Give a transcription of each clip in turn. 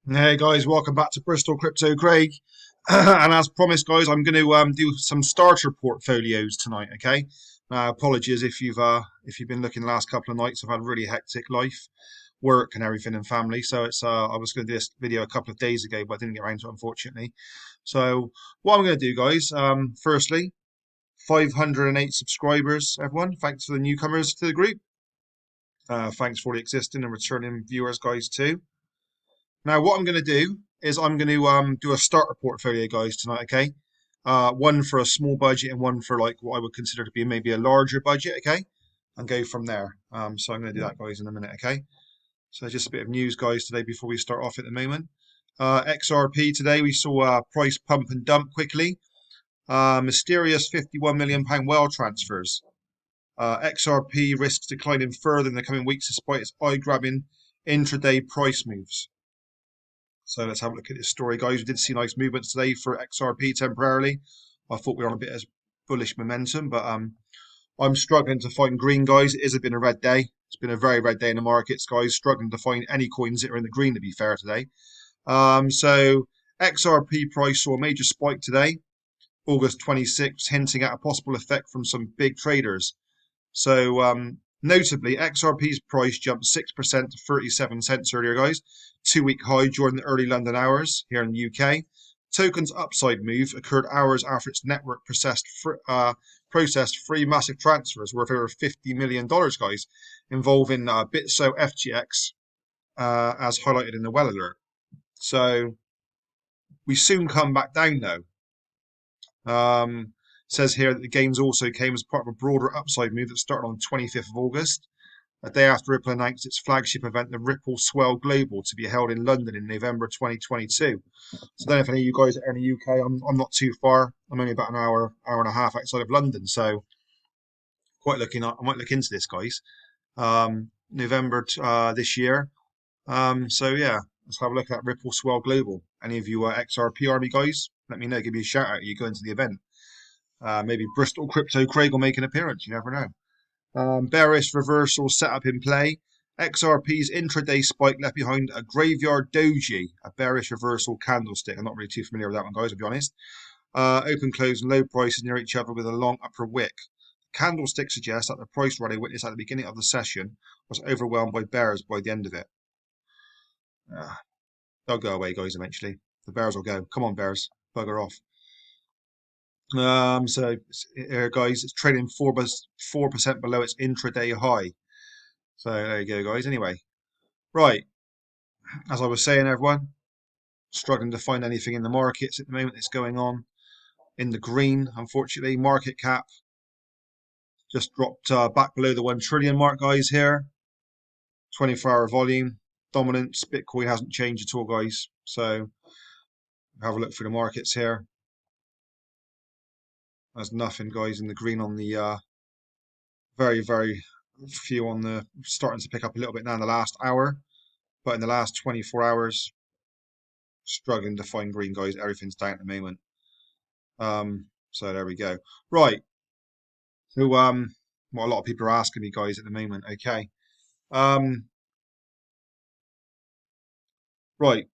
Hey guys, welcome back to Bristol Crypto Craig. And as promised, guys, I'm going to do some starter portfolios tonight. Okay. Apologies if you've been looking the last couple of nights. I've had a really hectic life, work and everything, and family. So it's I was going to do this video a couple of days ago, but I didn't get around to it, unfortunately. So what I'm going to do, guys, firstly, 508 subscribers, everyone. Thanks for the newcomers to the group. Thanks for the existing and returning viewers, guys, too. Now, what I'm going to do is I'm going to do a starter portfolio, guys, tonight. Okay, one for a small budget and one for like what I would consider to be maybe a larger budget. Okay, and go from there. So I'm going to do that, guys, in a minute. Okay. So just a bit of news, guys, today before we start off at the moment. XRP today we saw a price pump and dump quickly. Mysterious £51 million whale transfers. XRP risks declining further in the coming weeks despite its eye-grabbing intraday price moves. So let's have a look at this story, guys. We did see nice movements today for XRP temporarily. I thought we were on a bit of bullish momentum, but I'm struggling to find green, guys. It has been a red day. It's been a very red day in the markets, guys. Struggling to find any coins that are in the green, to be fair, today. So XRP price saw a major spike today, August 26th, hinting at a possible effect from some big traders. So notably, XRP's price jumped 6% to 37 cents earlier, guys. 2-week high during the early London hours here in the UK. Token's upside move occurred hours after its network processed three massive transfers worth over $50 million, guys, involving Bitso FTX, as highlighted in the well alert. So we soon come back down, though. Says here that the gains also came as part of a broader upside move that started on 25th of August, a day after Ripple announced its flagship event, the Ripple Swell Global, to be held in London in November 2022. So I don't know if any of you guys are in the UK. I'm not too far. I'm only about an hour and a half outside of London. So I might look into this, guys. November this year. So yeah, let's have a look at Ripple Swell Global. Any of you XRP Army guys, let me know. Give me a shout out. You go into the event. Maybe Bristol Crypto Craig will make an appearance. You never know. Bearish reversal setup in play. XRP's intraday spike left behind a graveyard doji, a bearish reversal candlestick. I'm not really too familiar with that one, guys, to be honest. Open, close, and low prices near each other with a long upper wick. The candlestick suggests that the price rally witnessed at the beginning of the session was overwhelmed by bears by the end of it. They'll go away, guys, eventually. The bears will go. Come on, bears. Bugger off. So here, guys, it's trading 4% below its intraday high. So there you go, guys. Anyway, right. As I was saying, everyone, struggling to find anything in the markets at the moment. It's going on in the green, unfortunately. Market cap just dropped back below the 1 trillion mark, guys, here. 24-hour volume. Dominance. Bitcoin hasn't changed at all, guys. So have a look through the markets here. There's nothing, guys, in the green on the very, very few on the starting to pick up a little bit now in the last hour. But in the last 24 hours, struggling to find green, guys. Everything's down at the moment. So there we go. Right. So what a lot of people are asking me, guys, at the moment. Okay. Right.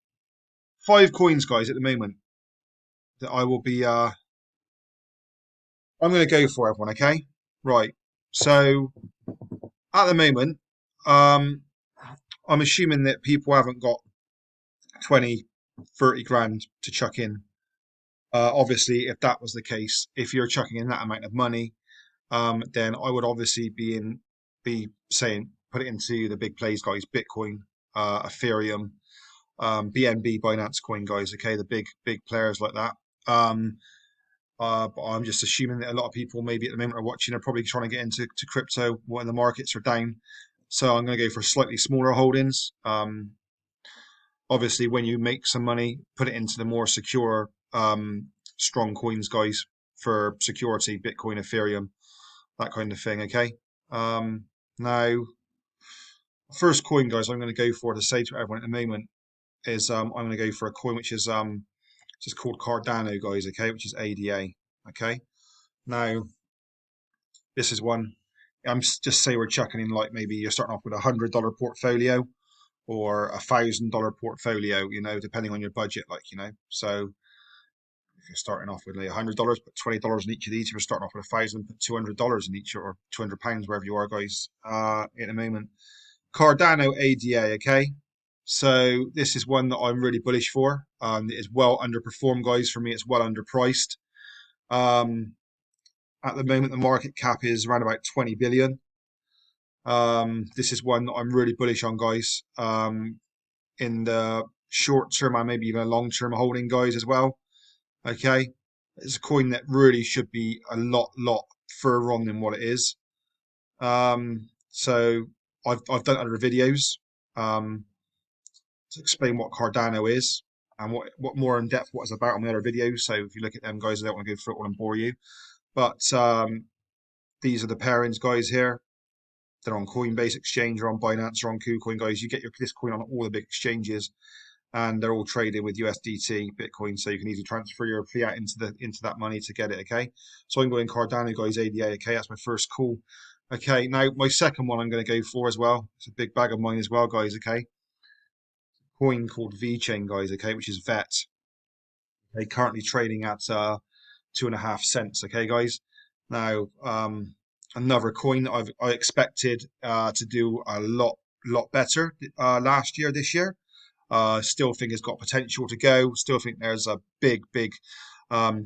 5 coins, guys, at the moment that I will be I'm going to go for, everyone. Okay. Right. So at the moment, I'm assuming that people haven't got 20, 30 grand to chuck in. Obviously, if that was the case, if you're chucking in that amount of money, then I would obviously be saying put it into the big plays, guys. Bitcoin, Ethereum, BNB, Binance Coin, guys. Okay, the big players like that. But I'm just assuming that a lot of people maybe at the moment are watching are probably trying to get into crypto when the markets are down. So I'm going to go for slightly smaller holdings. Obviously, when you make some money, put it into the more secure, strong coins, guys, for security, Bitcoin, Ethereum, that kind of thing. Okay. Now, first coin, guys, I'm going to go for to say to everyone at the moment is I'm going to go for a coin which is just called Cardano, guys. Okay, which is ADA. Okay. Now, this is one. I'm just say we're chucking in like maybe you're starting off with $100 portfolio, or $1,000 portfolio, you know, depending on your budget, like, you know. So if you're starting off with like $100, put $20 in each of these. If you're starting off with 1,000, put $200 in each, or £200, wherever you are, guys, in a moment. Cardano ADA, okay? So this is one that I'm really bullish for. It is well underperformed, guys. For me, it's well underpriced. At the moment, the market cap is around about 20 billion. This is one that I'm really bullish on, guys. In the short term and maybe even a long term holding, guys, as well. Okay, it's a coin that really should be a lot further on than what it is. So I've done other videos to explain what Cardano is and what more in depth what it's about on the other videos. So if you look at them, guys, I don't want to go through it all and bore you. But these are the pairings, guys, here. They're on Coinbase Exchange, or on Binance, or on KuCoin, guys. You get this coin on all the big exchanges, and they're all trading with USDT, Bitcoin, so you can easily transfer your fiat into that money to get it. Okay, so I'm going Cardano, guys, ADA. Okay, that's my first call. Okay, now my second one I'm going to go for as well. It's a big bag of mine as well, guys. Okay, coin called VeChain, guys. Okay, which is VET. Okay, currently trading at 2.5 cents. Okay, guys. Now, another coin that I expected to do a lot better last year, this year. Still think it's got potential to go. Still think there's a big,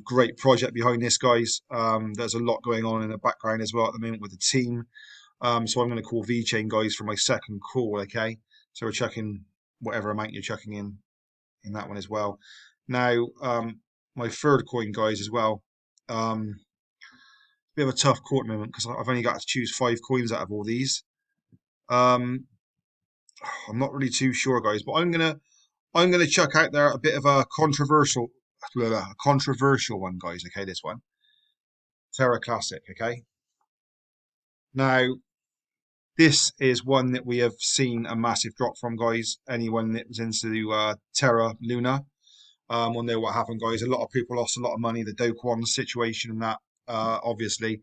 great project behind this, guys. There's a lot going on in the background as well at the moment with the team. So I'm going to call VeChain, guys, for my second call. Okay, so we're checking whatever amount you're checking in that one as well. Now, my third coin, guys, as well. Bit of a tough call at the moment because I've only got to choose 5 coins out of all these. I'm not really too sure, guys, but I'm gonna chuck out there a bit of a controversial one, guys. Okay, this one, Terra Classic. Okay, now this is one that we have seen a massive drop from, guys. Anyone that was into Terra Luna will know what happened, guys. A lot of people lost a lot of money. The Do Kwon situation and that, obviously.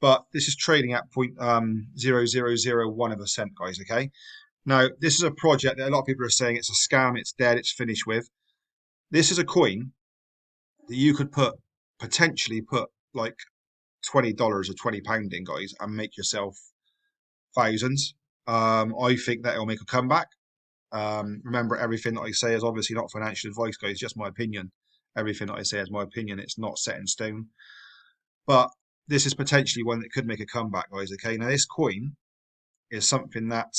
But this is trading at 0.0001 of a cent, guys. Okay. Now, this is a project that a lot of people are saying it's a scam, it's dead, it's finished with. This is a coin that you could potentially put like $20 or £20 in, guys, and make yourself thousands. I think that it'll make a comeback. Remember, everything that I say is obviously not financial advice, guys, just my opinion. Everything that I say is my opinion. It's not set in stone. But this is potentially one that could make a comeback, guys. Okay, now this coin is something that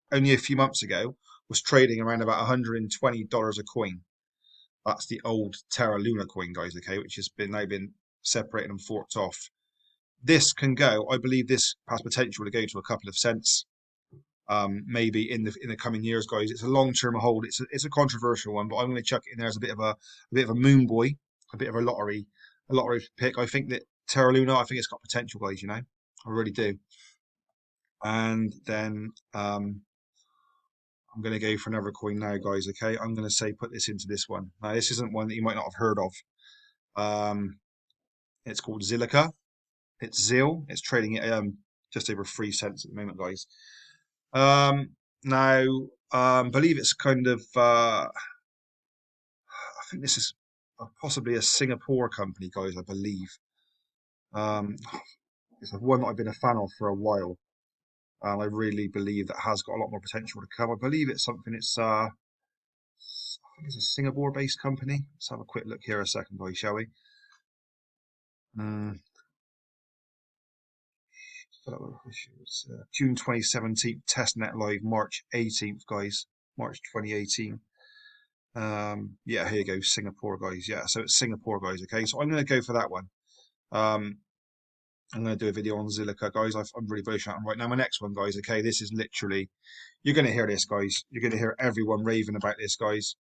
only a few months ago was trading around about $120 a coin. That's the old Terra Luna coin, guys. Okay, which has now been separated and forked off. This can go. I believe this has potential to go to a couple of cents. Maybe in the coming years, guys. It's a long-term hold. It's a controversial one, but I'm going to chuck it in there as a bit of a moon boy, a bit of a lottery pick. I think that Terra Luna, I think it's got potential, guys. You know, I really do. And then I'm going to go for another coin now, guys. Okay, I'm going to say put this into this one. Now, this isn't one that you might not have heard of. It's called ZILLIQA. It's ZIL. It's trading at just over 3 cents at the moment, guys. Now, believe it's kind of. I think this is possibly a Singapore company, guys. I believe. It's one that I've been a fan of for a while. I really believe that has got a lot more potential to come. I believe it's something. I think it's a Singapore-based company. Let's have a quick look here a second, guys, shall we? June 2017, testnet live, March 18th, guys. March 2018. Yeah, here you go, Singapore, guys. Yeah, so it's Singapore, guys. Okay, so I'm going to go for that one. I'm going to do a video on ZILLIQA, guys. I'm really bullish on it right now. My next one, guys. Okay, this is literally, you're going to hear this, guys. You're going to hear everyone raving about this, guys.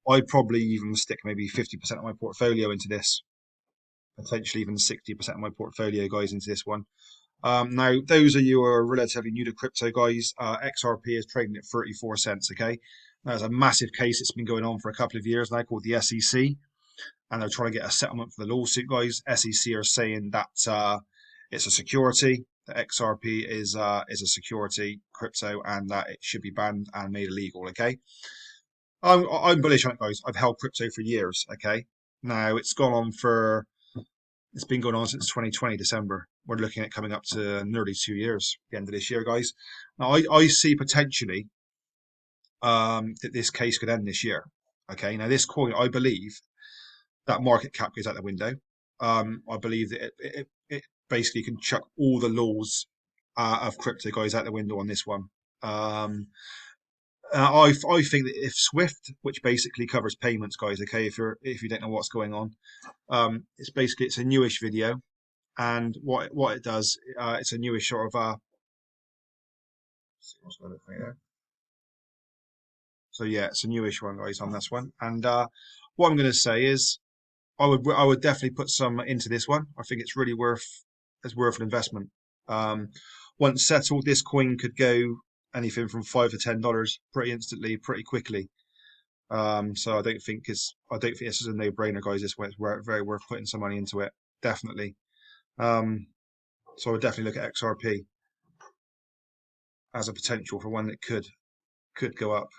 I'd probably even stick maybe 50% of my portfolio into this. Potentially even 60% of my portfolio, guys, into this one. Now, those of you who are relatively new to crypto, guys, XRP is trading at 34 cents, okay? There's a massive case that's been going on for a couple of years now called the SEC, and they're trying to get a settlement for the lawsuit, guys. SEC are saying that it's a security, that XRP is a security crypto and that it should be banned and made illegal. Okay, I'm bullish on it, guys. I've held crypto for years. Okay, now it's been going on since 2020 December. We're looking at coming up to nearly 2 years, the end of this year, guys. Now I see potentially that this case could end this year. Okay, now this coin, I believe that market cap goes out the window. I believe that it basically can chuck all the laws of crypto guys out the window on this one. I think that if Swift, which basically covers payments, guys, okay, if you don't know what's going on, it's a newish video, and what it does, it's a newish sort of what's going on here. So yeah, it's a newish one, guys, on this one. And what I'm going to say is, I would definitely put some into this one. I think it's really worth an investment. Once settled, this coin could go anything from $5 to $10 pretty instantly, pretty quickly. So I don't think this is a no-brainer, guys. This way, it's very worth putting some money into it, definitely. So I would definitely look at XRP as a potential for one that could go up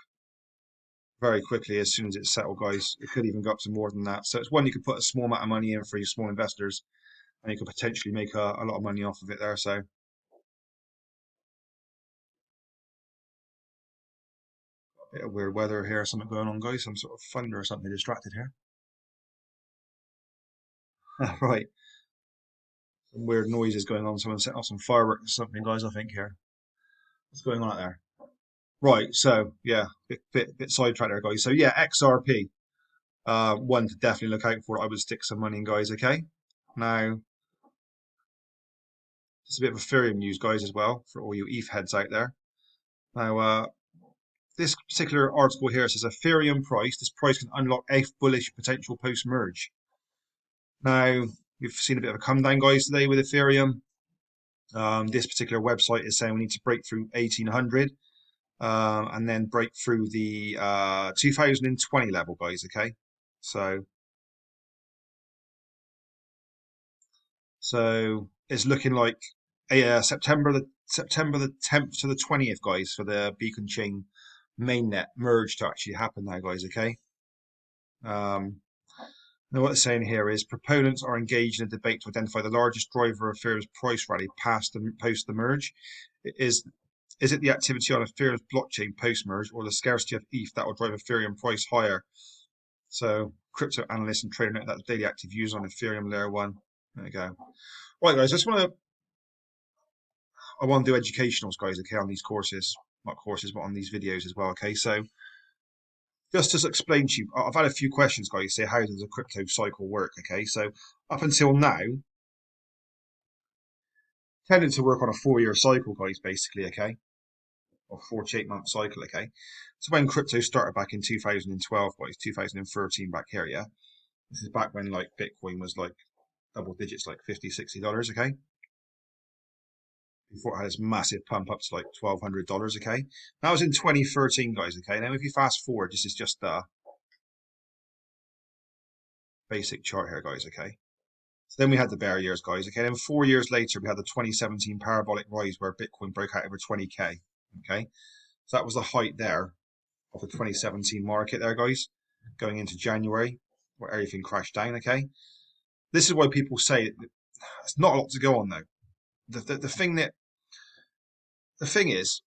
very quickly as soon as it's settled, guys. It could even go up to more than that. So it's one you could put a small amount of money in for your small investors, and you could potentially make a lot of money off of it there. So a bit of weird weather here, something going on, guys. Some sort of thunder or something. Distracted here. Right. Some weird noises going on. Someone set off some fireworks or something, guys, I think here. What's going on out there? Right, so yeah, bit sidetracked there, guys. So yeah, XRP, one to definitely look out for. I would stick some money in, guys. Okay, now just a bit of Ethereum news, guys, as well for all you ETH heads out there. Now, this particular article here says Ethereum price. This price can unlock ETH bullish potential post merge. Now we've seen a bit of a come down, guys, today with Ethereum. This particular website is saying we need to break through 1800. And then break through the 2020 level, guys. Okay, so it's looking like September the 10th to the 20th, guys, for the Beacon Chain mainnet merge to actually happen now, guys. Okay. Now what it's saying here is proponents are engaged in a debate to identify the largest driver of Ethereum's price rally post the merge. Is it the activity on Ethereum's blockchain post-merge or the scarcity of ETH that will drive Ethereum price higher? So, crypto analysts and trader note that the daily active users on Ethereum layer 1. There we go. Right, guys, I want to do educationals, guys, okay, on these courses. Not courses, but on these videos as well, okay? So, just to explain to you, I've had a few questions, guys, say, how does a crypto cycle work, okay? So, up until now, tended to work on a 4-year cycle, guys, basically, okay? Or 48-month cycle, okay? So when crypto started back in 2012, guys, 2013 back here, yeah? This is back when, like, Bitcoin was, like, double digits, like $50, $60, okay? Before it had this massive pump up to, like, $1,200, okay? That was in 2013, guys, okay? Now, if you fast forward, this is just a basic chart here, guys, okay? So then we had the bear years, guys, okay? Then 4 years later, we had the 2017 parabolic rise where Bitcoin broke out over 20K, okay? So that was the height there of the 2017 market there, guys, going into January, where everything crashed down, okay? This is why people say it's not a lot to go on, though. The thing is,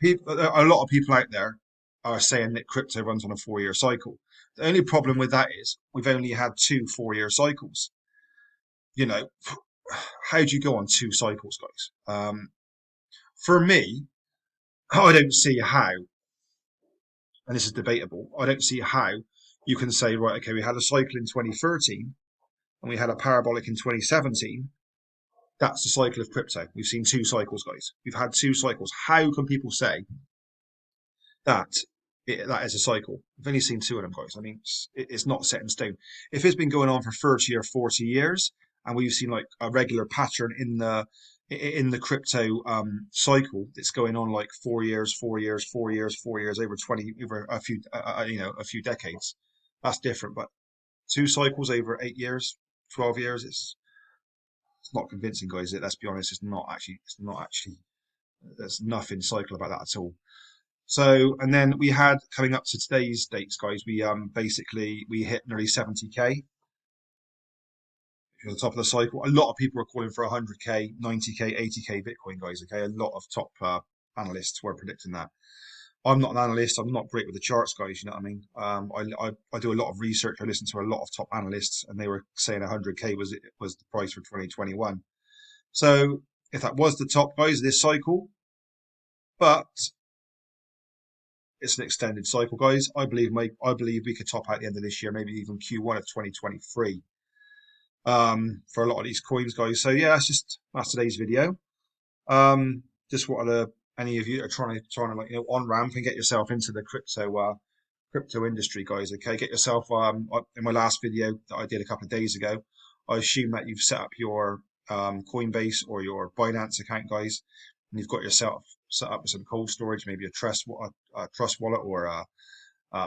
a lot of people out there are saying that crypto runs on a 4-year cycle. The only problem with that is we've only had 2 4-year cycles. You know, how do you go on 2 cycles, guys? For me, I don't see how, and this is debatable, I don't see how you can say, right, okay, we had a cycle in 2013 and we had a parabolic in 2017. That's the cycle of crypto. We've seen 2 cycles, guys. We've had 2 cycles. How can people say that that is a cycle? We've only seen 2 of them, guys. I mean, it's not set in stone. If it's been going on for 30 or 40 years and we've seen like a regular pattern in the crypto cycle that's going on like 4 years, 4 years, 4 years, 4 years, over a few a few decades, that's different. But 2 cycles over 8 years, 12 years, It's not convincing, guys. Let's be honest. It's not actually. There's nothing cycle about that at all. So, and then we had coming up to today's dates, guys. We basically we hit nearly 70k at the top of the cycle. A lot of people are calling for 100k, 90k, 80k Bitcoin, guys. Okay, a lot of top analysts were predicting that. I'm not an analyst. I'm not great with the charts, guys. You know what I mean? I do a lot of research. I listen to a lot of top analysts, and they were saying 100k was the price for 2021. So if that was the top, guys, this cycle, but it's an extended cycle, guys. I believe we could top out the end of this year, maybe even Q1 of 2023. For a lot of these coins, guys. So yeah, that's today's video. Just wanted to any of you that are trying to like on ramp and get yourself into the crypto industry, guys. Okay, get yourself in my last video that I did a couple of days ago, I assume that you've set up your Coinbase or your Binance account, guys, and you've got yourself set up with some cold storage, maybe a Trust wallet or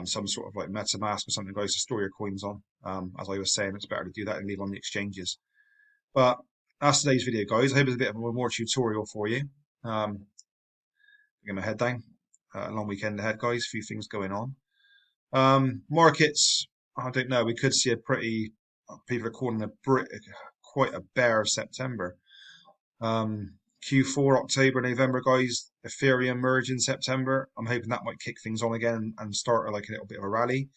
some sort of like MetaMask or something, guys, to store your coins on. As I was saying, it's better to do that and leave on the exchanges. But that's today's video, guys. I hope it's a bit of a more tutorial for you. Get my head down. Long weekend ahead, guys. A few things going on. Markets, I don't know. We could see a pretty. People are calling quite a bear September. Q4 October, November, guys. Ethereum merge in September. I'm hoping that might kick things on again and start like a little bit of a rally.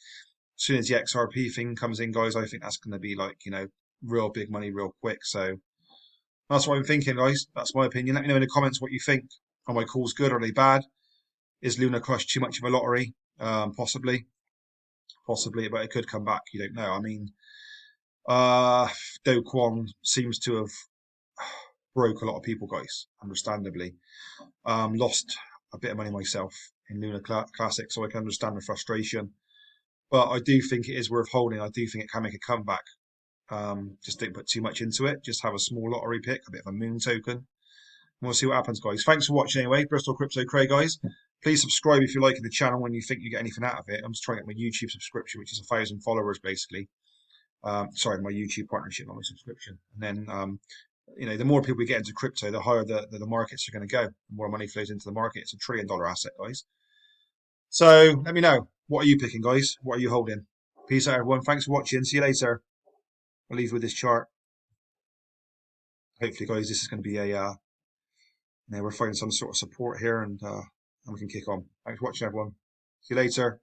As soon as the XRP thing comes in, guys, I think that's going to be like real big money, real quick. So that's what I'm thinking, guys. That's my opinion. Let me know in the comments what you think. Are my calls good? Are they bad? Is Luna Crush too much of a lottery? Possibly, but it could come back. You don't know. I mean, Do Kwon seems to have broke a lot of people, guys. Understandably, lost a bit of money myself in Luna Classic, so I can understand the frustration. But I do think it is worth holding. I do think it can make a comeback. Just don't put too much into it. Just have a small lottery pick, a bit of a moon token. We'll see what happens, guys. Thanks for watching anyway. Bristol Crypto Craig, guys. Please subscribe if you're liking the channel and you think you get anything out of it. I'm just trying to get my YouTube subscription, which is 1,000 followers, basically. Sorry, my YouTube partnership, not my subscription. And then, the more people we get into crypto, the higher the markets are going to go. The more money flows into the market. It's $1 trillion asset, guys. So let me know. What are you picking, guys? What are you holding? Peace out, everyone. Thanks for watching. See you later. I'll leave you with this chart. Hopefully, guys, this is going to be we're finding some sort of support here and we can kick on. Thanks for watching, everyone. See you later.